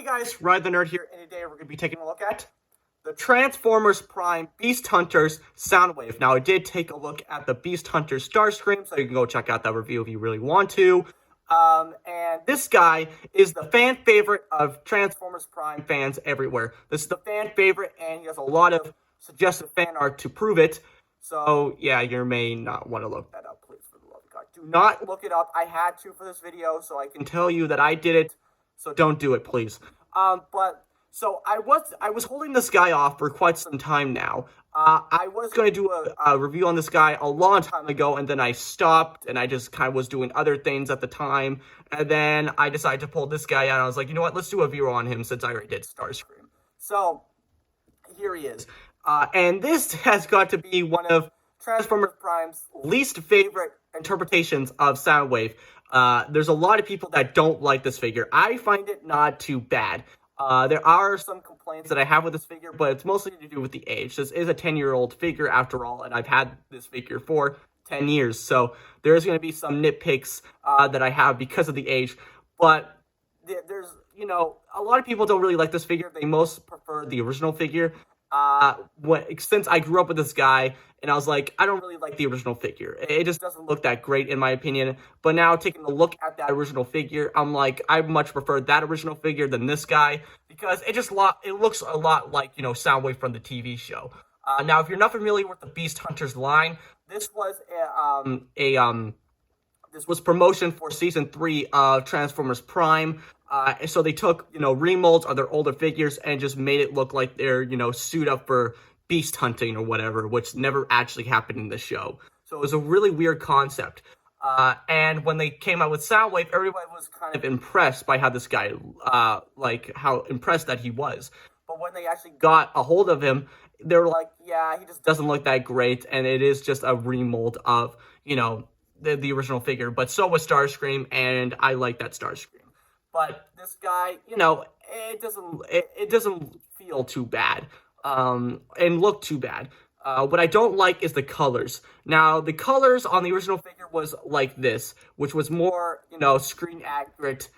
Hey guys, Ryan the Nerd here, and today we're going to be taking a look at the Transformers Prime Beast Hunters Soundwave. Now, I did take a look at the Beast Hunters Starscream, so you can go check out that review if you really want to. And this guy is the fan favorite of Transformers Prime fans everywhere. This is the fan favorite, and he has a lot of suggested fan art to prove it. So, yeah, you may not want to look that up, please, for the love of God. Do not look it up. I had to for this video, so I can tell you that I did it. So don't do it, please. So I was holding this guy off for quite some time now. I was going to do a review on this guy a long time ago, and then I stopped, and I just kind of was doing other things at the time. And then I decided to pull this guy out. I was like, you know what? Let's do a review on him since I already did Starscream. So here he is. And this has got to be one of Transformers Prime's least favorite interpretations of Soundwave. There's a lot of people that don't like this figure. I find it not too bad. There are some complaints that I have with this figure, but it's mostly to do with the age. This is a 10-year-old figure after all, and I've had this figure for 10 years. So there's going to be some nitpicks that I have because of the age. But there's, you know, a lot of people don't really like this figure. They most prefer the original figure. Since I grew up with this guy, and I was like, I don't really like the original figure. It just doesn't look that great, in my opinion. But now, taking a look at that original figure, I'm like, I much prefer that original figure than this guy, because it looks a lot like, you know, Soundwave from the TV show. Now, if you're not familiar with the Beast Hunters line, this was this was promotion for Season 3 of Transformers Prime. So they took, you know, remolds of their older figures and just made it look like they're, you know, suit up for beast hunting or whatever, which never actually happened in the show. So it was a really weird concept. And when they came out with Soundwave, everybody was kind of impressed by how this guy, like, how impressed that he was. But when they actually got a hold of him, they were like, yeah, he just doesn't look that great, and it is just a remold of, you know, the original figure. But so was Starscream, and I like that Starscream. But this guy, you know, it doesn't feel too bad, and look too bad. What I don't like is the colors. Now, the colors on the original figure was like this, which was more, you know, screen accurate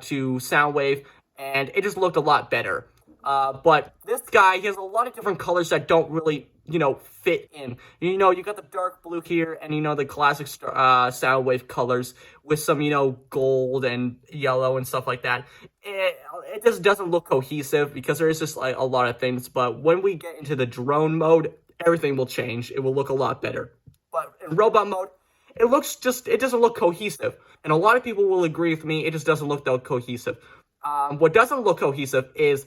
to Soundwave, and it just looked a lot better. But this guy, he has a lot of different colors that don't really, you know, fit in. You know, you got the dark blue here, and, you know, the classic Soundwave colors with some, you know, gold and yellow and stuff like that. It just doesn't look cohesive because there is just, like, a lot of things. But when we get into the drone mode, everything will change. It will look a lot better. But in robot mode, it doesn't look cohesive. And a lot of people will agree with me, it just doesn't look that cohesive. What doesn't look cohesive is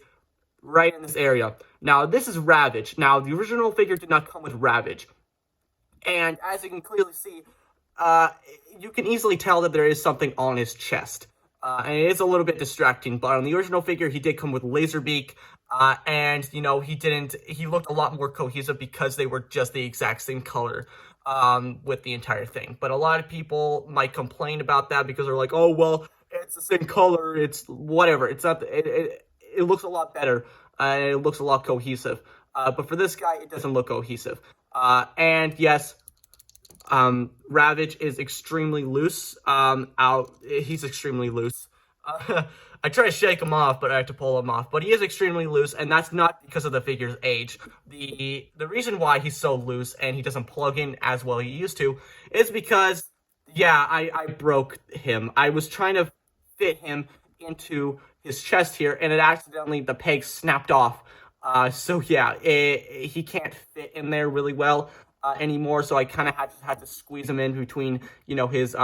right in this area. Now, this is Ravage. Now, the original figure did not come with Ravage. And as you can clearly see, you can easily tell that there is something on his chest. And it is a little bit distracting, but on the original figure, he did come with Laserbeak. And, you know, he looked a lot more cohesive because they were just the exact same color with the entire thing. But a lot of people might complain about that because they're like, oh, well, it's the same color, it's whatever. It's not, it looks a lot better, and it looks a lot cohesive. But for this guy, it doesn't look cohesive. And yes, Ravage is extremely loose. He's extremely loose. I try to shake him off, but I have to pull him off. But he is extremely loose, and that's not because of the figure's age. The reason why he's so loose and he doesn't plug in as well as he used to is because, yeah, I broke him. I was trying to fit him into his chest here, and the peg snapped off. So yeah, he can't fit in there really well anymore. So I kind of had to squeeze him in between, you know, his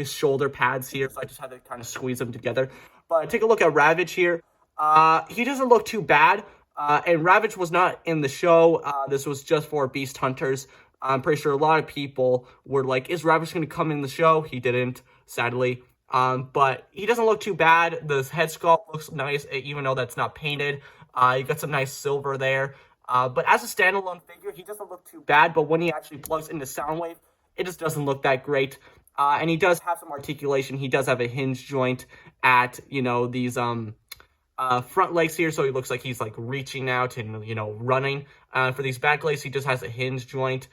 shoulder pads here. So I just had to kind of squeeze them together. But take a look at Ravage here. He doesn't look too bad. And Ravage was not in the show. This was just for Beast Hunters. I'm pretty sure a lot of people were like, is Ravage going to come in the show? He didn't, sadly. But he doesn't look too bad. The head sculpt looks nice, even though that's not painted. You got some nice silver there. But as a standalone figure, he doesn't look too bad. But when he actually plugs into Soundwave, it just doesn't look that great. And he does have some articulation. He does have a hinge joint at, you know, these front legs here. So he looks like he's, like, reaching out and, you know, running. For these back legs, he just has a hinge joint,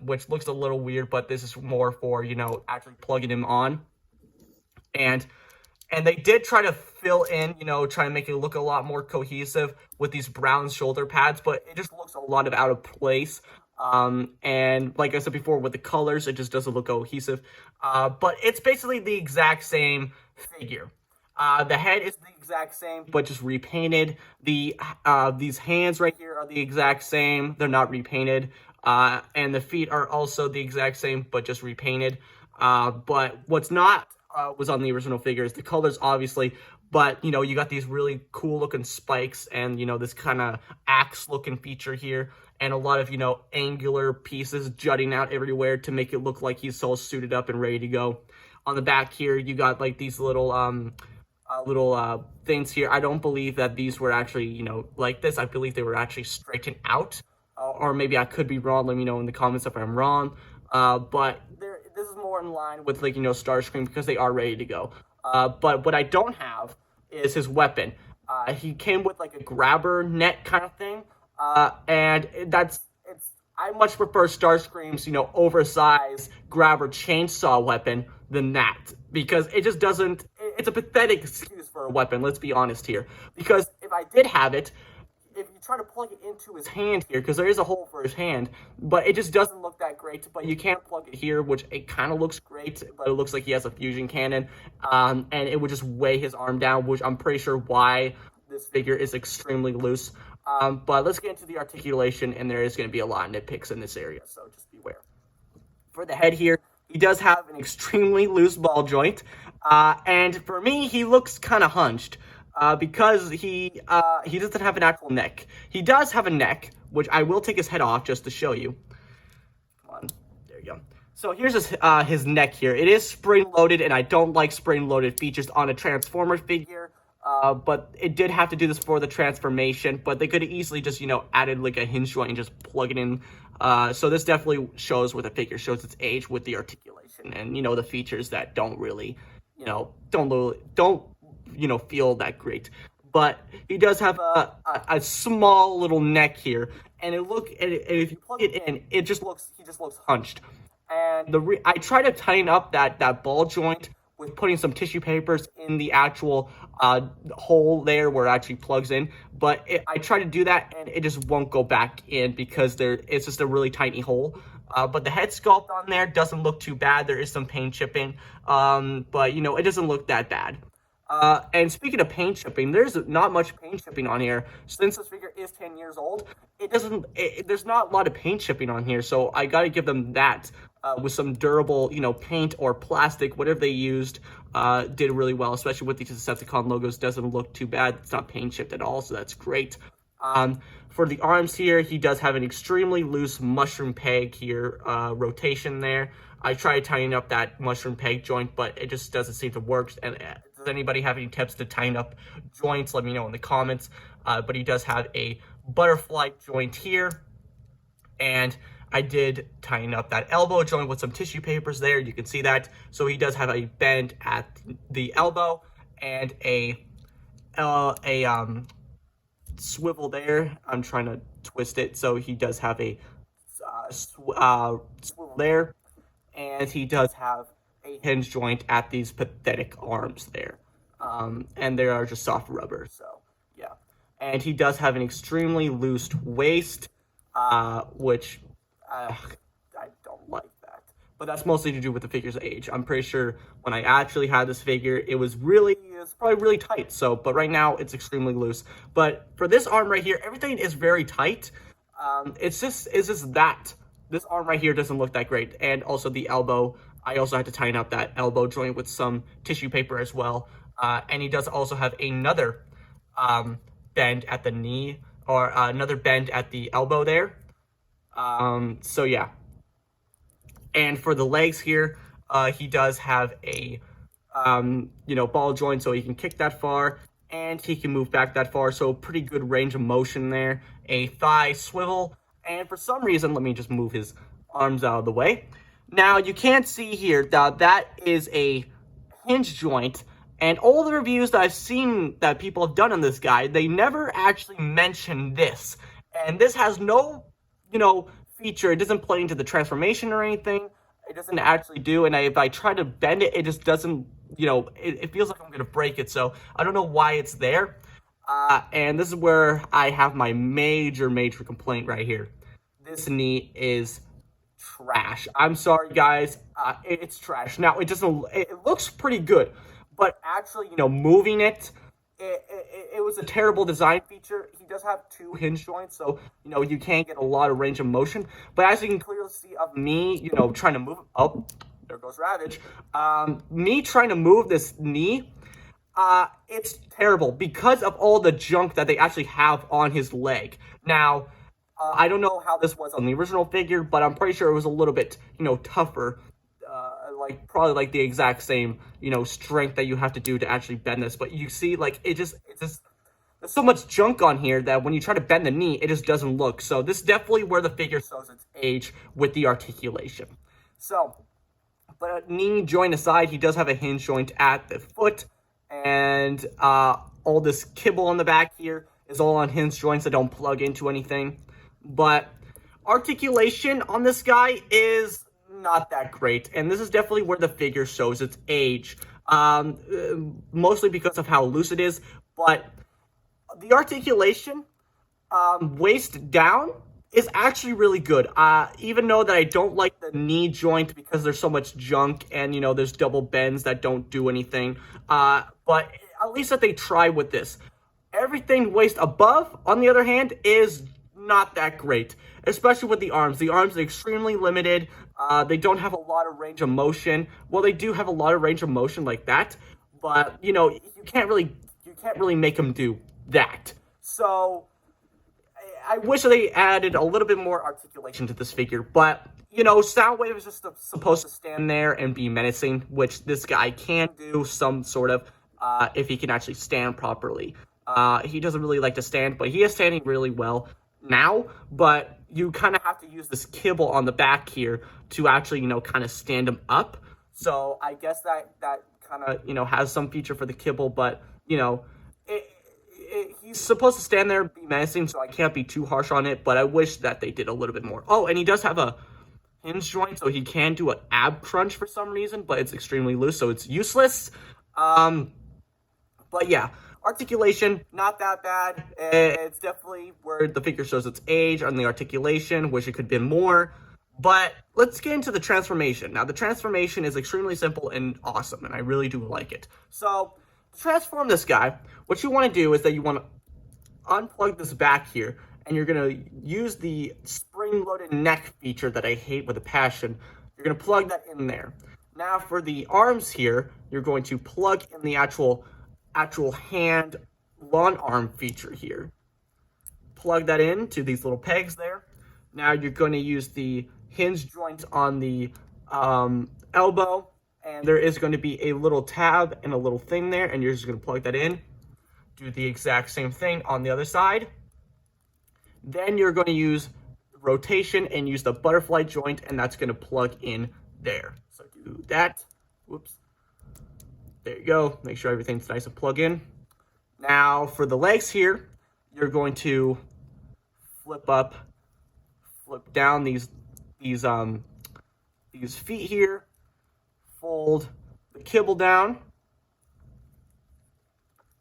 which looks a little weird. But this is more for, you know, actually plugging him on. And And they did try to fill in, try to make it look a lot more cohesive with these brown shoulder pads, but it just looks a lot of out of place. And like I said before, with the colors, it just doesn't look cohesive. But it's basically the exact same figure. The head is the exact same, but just repainted. These hands right here are the exact same. They're not repainted. And the feet are also the exact same, but just repainted. But what's not was on the original figures. The colors, obviously, but you got these really cool looking spikes and this kind of axe looking feature here, and a lot of angular pieces jutting out everywhere to make it look like he's all suited up and ready to go. On the back here, you got like these little things here. I don't believe that these were actually like this. I believe they were actually straightened out, or maybe I could be wrong. Let me know in the comments if I'm wrong. But this is more in line with like Starscream because they are ready to go. But what I don't have is his weapon. He came with like a grabber net kind of thing, and I much prefer Starscream's oversized grabber chainsaw weapon than that, because it just doesn't. It's a pathetic excuse for a weapon. Let's be honest here, because if I did have it, if you try to plug it into his hand here, because there is a hole for his hand, but it just doesn't look that great. But you can't plug it here, which it kind of looks great, but it looks like he has a fusion cannon, and it would just weigh his arm down, which I'm pretty sure why this figure is extremely loose. But let's get into the articulation, and there is going to be a lot of nitpicks in this area, so just beware. For the head here, he does have an extremely loose ball joint, and for me, he looks kind of hunched. Because he doesn't have an actual neck. He does have a neck, which I will take his head off just to show you. Come on, there you go. So here's his neck here. It is spring-loaded, and I don't like spring-loaded features on a Transformer figure. But it did have to do this for the transformation, but they could have easily just, added like a hinge joint and just plug it in. So this definitely shows where the figure shows its age with the articulation and, the features that don't really, don't feel that great. But he does have a small little neck here, and if you plug it in, he just looks hunched. And I try to tighten up that ball joint with putting some tissue papers in the actual hole there where it actually plugs in, but I try to do that and it just won't go back in because it's just a really tiny hole. But the head sculpt on there doesn't look too bad. There is some paint chipping, but it doesn't look that bad. And speaking of paint chipping, there's not much paint chipping on here. Since this figure is 10 years old, there's not a lot of paint chipping on here, so I gotta give them that. With some durable, paint or plastic, whatever they used, did really well, especially with these Decepticon logos. Doesn't look too bad. It's not paint chipped at all, so that's great. For the arms here, he does have an extremely loose mushroom peg here, rotation there. I try to tighten up that mushroom peg joint, but it just doesn't seem to work. And does anybody have any tips to tighten up joints? Let me know in the comments. But he does have a butterfly joint here, and I did tighten up that elbow joint with some tissue papers there. You can see that. So he does have a bend at the elbow and a swivel there. I'm trying to twist it. So he does have a swivel there. And he does have a hinge joint at these pathetic arms there. And they are just soft rubber. So, yeah. And he does have an extremely loose waist, which I don't like that. But that's mostly to do with the figure's age. I'm pretty sure when I actually had this figure, it's probably really tight. So, but right now it's extremely loose. But for this arm right here, everything is very tight. It's just that this arm right here doesn't look that great. And also the elbow, I also had to tighten up that elbow joint with some tissue paper as well. And he does also have another bend at the knee, or another bend at the elbow there. So yeah. And for the legs here, he does have a, ball joint, so he can kick that far, and he can move back that far, so pretty good range of motion there. A thigh swivel, and for some reason, let me just move his arms out of the way. Now, you can't see here that is a hinge joint, and all the reviews that I've seen that people have done on this guy, they never actually mention this. And this has no, feature. It doesn't play into the transformation or anything. it doesn't actually do, and if I try to bend it, it just doesn't, it feels like I'm going to break it, so I don't know why it's there. And this is where I have my major complaint right here. This knee is trash. I'm sorry, guys. It's trash. Now, it looks pretty good, but actually, moving it was a terrible design feature. He does have 2 hinge joints, so, you can't get a lot of range of motion. But as you can clearly see of me, trying to move, oh, there goes Ravage. Me trying to move this knee, it's terrible because of all the junk that they actually have on his leg. Now, I don't know how this was on the original figure, but I'm pretty sure it was a little bit, tougher. Probably like the exact same, strength that you have to do to actually bend this. But you see, like, it's just, there's so much junk on here that when you try to bend the knee, it just doesn't look. So this is definitely where the figure shows its age with the articulation. So, but knee joint aside, he does have a hinge joint at the foot. And all this kibble on the back here is all on hinge joints that don't plug into anything. But articulation on this guy is not that great, and this is definitely where the figure shows its age, mostly because of how loose it is. But the articulation, waist down, is actually really good, even though that I don't like the knee joint because there's so much junk and, there's double bends that don't do anything, but at least that they try with this. Everything waist above, on the other hand, is not that great, especially with the arms. The arms are extremely limited. They don't have a lot of range of motion. Well, they do have a lot of range of motion like that, but you can't really make them do that. So I wish they added a little bit more articulation to this figure, but Soundwave is just supposed to stand there and be menacing, which this guy can do some sort of, if he can actually stand properly. He doesn't really like to stand, but he is standing really well now, but you kind of have to use this kibble on the back here to actually, kind of stand him up. So I guess that kind of, has some feature for the kibble, but, he's supposed to stand there and be menacing, so I can't be too harsh on it, but I wish that they did a little bit more. Oh, and he does have a hinge joint, so he can do an ab crunch for some reason, but it's extremely loose, so it's useless. But yeah, articulation, not that bad. It's definitely where the figure shows its age on the articulation. Wish it could have been more. But let's get into the transformation. Now, the transformation is extremely simple and awesome, and I really do like it. So, to transform this guy, what you want to do is that you want to unplug this back here, and you're going to use the spring-loaded neck feature that I hate with a passion. You're going to plug that in there. Now, for the arms here, you're going to plug in the actual hand long arm feature here. Plug that in to these little pegs there. Now you're going to use the hinge joint on the elbow, and there is going to be a little tab and a little thing there, and you're just going to plug that in. Do the exact same thing on the other side. Then you're going to use rotation and use the butterfly joint, and that's going to plug in there. So do that. Whoops. There you go. Make sure everything's nice and plug in. Now for the legs here, you're going to flip up, flip down these feet here, fold the kibble down,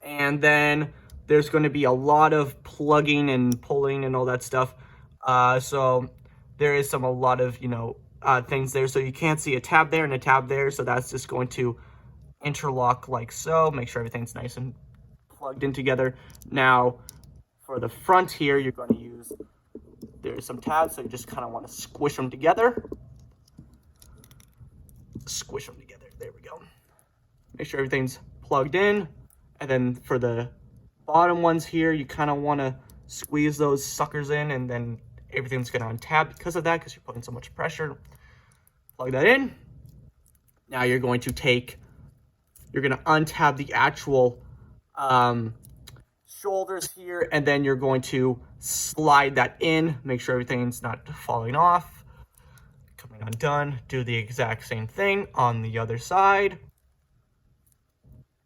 and then there's going to be a lot of plugging and pulling and all that stuff. So there is a lot of things there. So you can't see a tab there and a tab there. So that's just going to interlock like so. Make sure everything's nice and plugged in together. Now for the front here, you're going to use, there's some tabs, so you just kind of want to squish them together. Squish them together. There we go. Make sure everything's plugged in. And then for the bottom ones here, you kind of want to squeeze those suckers in, and then everything's going to untab because of that, because you're putting so much pressure. Plug that in. Now you're going to untab the actual shoulders here, and then you're going to slide that in. Make sure everything's not falling off. Coming undone. Do the exact same thing on the other side.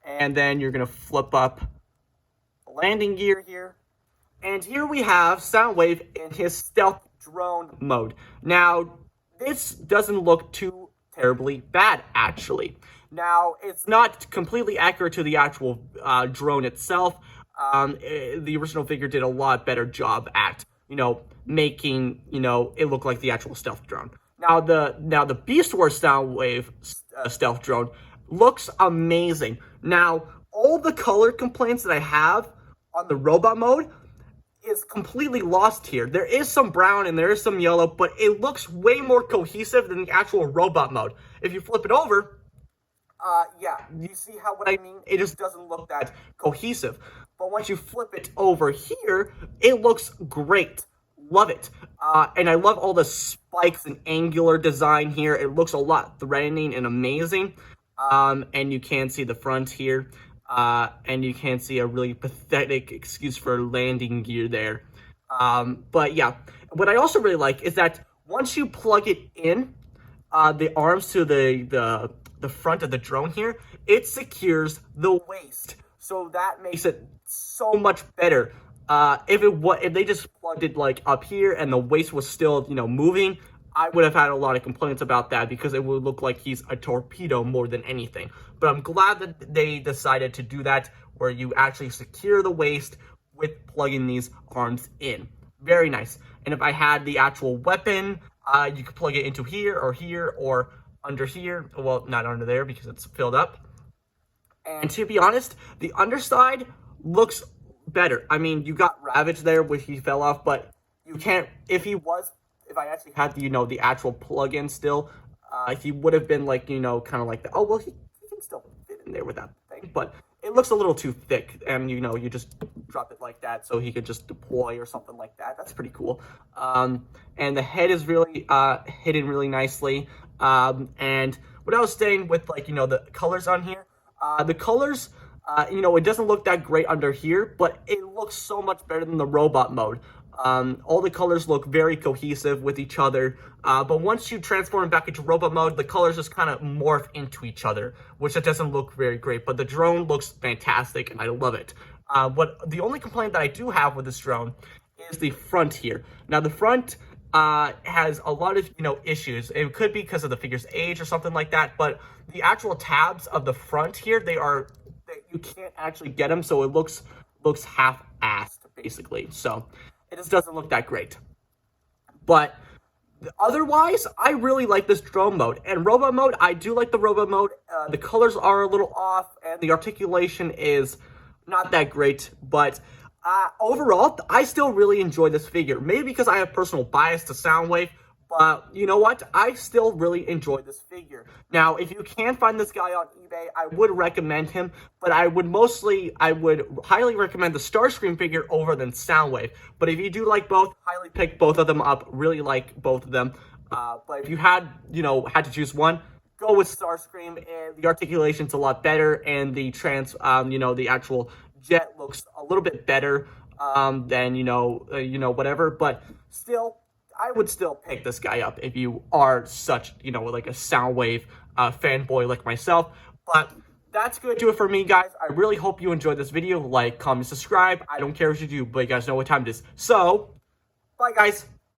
And then you're going to flip up the landing gear here. And here we have Soundwave in his stealth drone mode. Now, this doesn't look too terribly bad, actually. Now, it's not completely accurate to the actual drone itself. The original figure did a lot better job at, making, it look like the actual stealth drone. Now, the Beast Wars Soundwave stealth drone looks amazing. Now, all the color complaints that I have on the robot mode is completely lost here. There is some brown and there is some yellow, but it looks way more cohesive than the actual robot mode. If you flip it over, yeah, you see what I mean? It just doesn't look that cohesive. But once you flip it over here, it looks great. Love it. And I love all the spikes and angular design here. It looks a lot threatening and amazing. And you can see the front here. And you can see a really pathetic excuse for landing gear there. But yeah, what I also really like is that once you plug it in, the arms to the front of the drone here, it secures the waist. So that makes it so much better. If they just plugged it like up here and the waist was still, moving, I would have had a lot of complaints about that because it would look like he's a torpedo more than anything. But I'm glad that they decided to do that, where you actually secure the waist with plugging these arms in. Very nice. And if I had the actual weapon, you could plug it into here or under here. Well, not under there because it's filled up. And to be honest, the underside looks better. I mean, you got Ravage there, which he fell off, but you can't, if I actually had the actual plug-in still, he would have been like, kind of like that. Oh, well, he can still fit in there with that thing, but it looks a little too thick, and, you just drop it like that so he could just deploy or something like that. That's pretty cool. And the head is really hidden really nicely. And what I was saying with, the colors on here, the colors, it doesn't look that great under here, but it looks so much better than the robot mode. All the colors look very cohesive with each other, but once you transform it back into robot mode, the colors just kind of morph into each other, which it doesn't look very great, but the drone looks fantastic, and I love it. The only complaint that I do have with this drone is the front here. Now, the front has a lot of, issues. It could be because of the figure's age or something like that, but the actual tabs of the front here, you can't actually get them, so it looks half-assed, basically. So it just doesn't look that great. But otherwise, I really like this drone mode. And robot mode, I do like the robot mode. The colors are a little off, and the articulation is not that great. But overall, I still really enjoy this figure. Maybe because I have personal bias to Soundwave, but you know what? I still really enjoy this figure. Now, if you can find this guy on eBay, I would recommend him, but I would highly recommend the Starscream figure over than Soundwave. But if you do like both, highly pick both of them up. Really like both of them. But if you had to choose one, go with Starscream, and the articulation's a lot better, and the the actual jet looks a little bit better than whatever. But still, I would still pick this guy up if you are such, like a Soundwave fanboy like myself. But that's going to do it for me, guys. I really hope you enjoyed this video. Like, comment, subscribe. I don't care what you do, but you guys know what time it is. So, bye, guys.